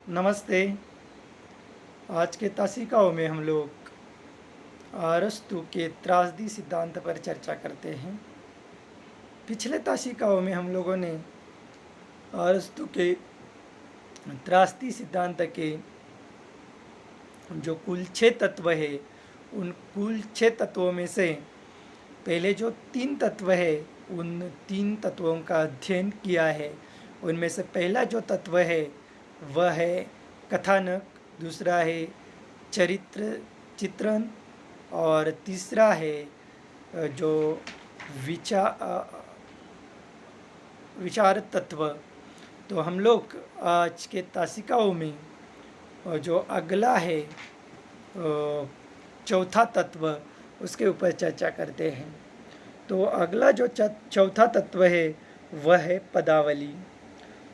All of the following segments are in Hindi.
नमस्ते। आज के तासिकाओं में हम लोग अरस्तू के त्रासदी सिद्धांत पर चर्चा करते हैं। पिछले तासिकाओं में हम लोगों ने अरस्तू के त्रासदी सिद्धांत के जो कुल 6 तत्व है, उन कुल 6 तत्वों में से पहले जो 3 तत्व है, उन 3 तत्वों का अध्ययन किया है। उनमें से पहला जो तत्व है वह है कथानक, दूसरा है चित्रण और तीसरा है जो विचार तत्व। तो हम लोग आज के तासिकाओं में जो अगला है चौथा तत्व, उसके ऊपर चर्चा करते हैं। तो अगला जो चौथा तत्व है वह है पदावली।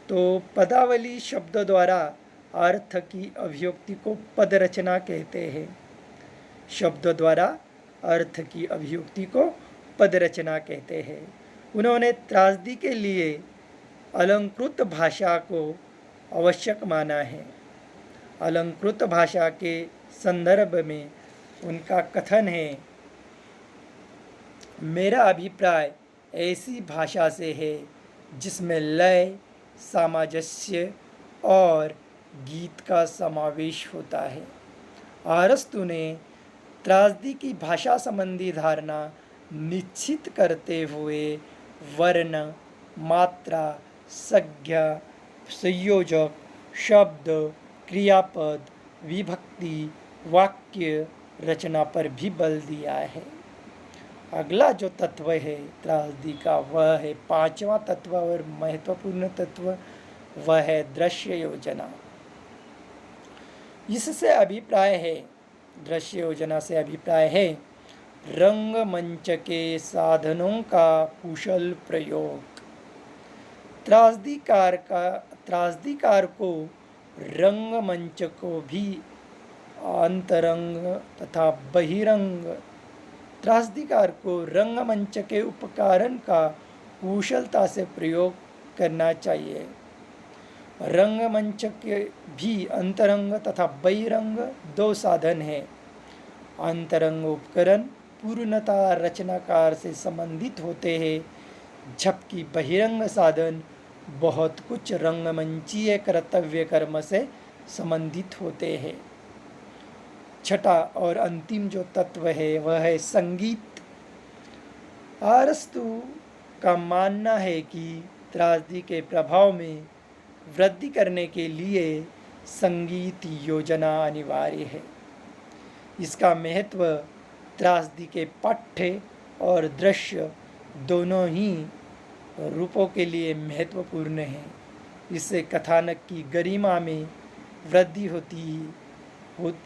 तो पदावली शब्द द्वारा अर्थ की अभिव्यक्ति को पद रचना कहते हैं। शब्द द्वारा अर्थ की अभिव्यक्ति को पद रचना कहते हैं। उन्होंने त्रासदी के लिए अलंकृत भाषा को आवश्यक माना है। अलंकृत भाषा के संदर्भ में उनका कथन है, मेरा अभिप्राय ऐसी भाषा से है जिसमें लय, सामंजस्य और गीत का समावेश होता है। अरस्तु ने त्रासदी की भाषा संबंधी धारणा निश्चित करते हुए वर्ण, मात्रा, संज्ञा, संयोजक, शब्द, क्रियापद, विभक्ति, वाक्य रचना पर भी बल दिया है। अगला जो तत्व है त्रासदी का वह है पांचवा तत्व और महत्वपूर्ण तत्व, वह है दृश्य योजना। इससे अभिप्राय है, दृश्य योजना से अभिप्राय है रंगमंच के साधनों का कुशल प्रयोग। त्रासदीकार को रंगमंच को भी अंतरंग तथा बहिरंग त्रासदीकार को रंगमंच के उपकरण का कुशलता से प्रयोग करना चाहिए। रंगमंच के भी अंतरंग तथा बहिरंग दो साधन हैं। अंतरंग उपकरण पूर्णतः रचनाकार से संबंधित होते हैं, जबकि बहिरंग साधन बहुत कुछ रंगमंचीय कर्तव्य कर्म से संबंधित होते हैं। छठा और अंतिम जो तत्व है वह है संगीत। अरस्तु का मानना है कि त्रासदी के प्रभाव में वृद्धि करने के लिए संगीत योजना अनिवार्य है। इसका महत्व त्रासदी के पठ्य और दृश्य दोनों ही रूपों के लिए महत्वपूर्ण है। इससे कथानक की गरिमा में वृद्धि होती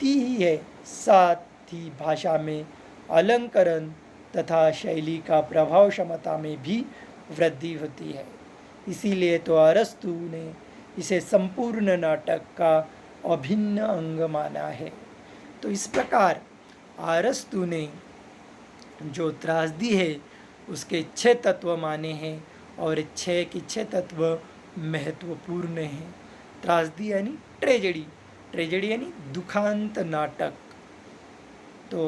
ही है, साथ ही भाषा में अलंकरण तथा शैली का प्रभाव क्षमता में भी वृद्धि होती है। इसीलिए तो अरस्तु ने इसे संपूर्ण नाटक का अभिन्न अंग माना है। तो इस प्रकार अरस्तु ने जो त्रासदी है उसके 6 तत्व माने हैं और 6 के 6 तत्व महत्वपूर्ण हैं। त्रासदी यानी ट्रेजेडी यानी दुखांत नाटक। तो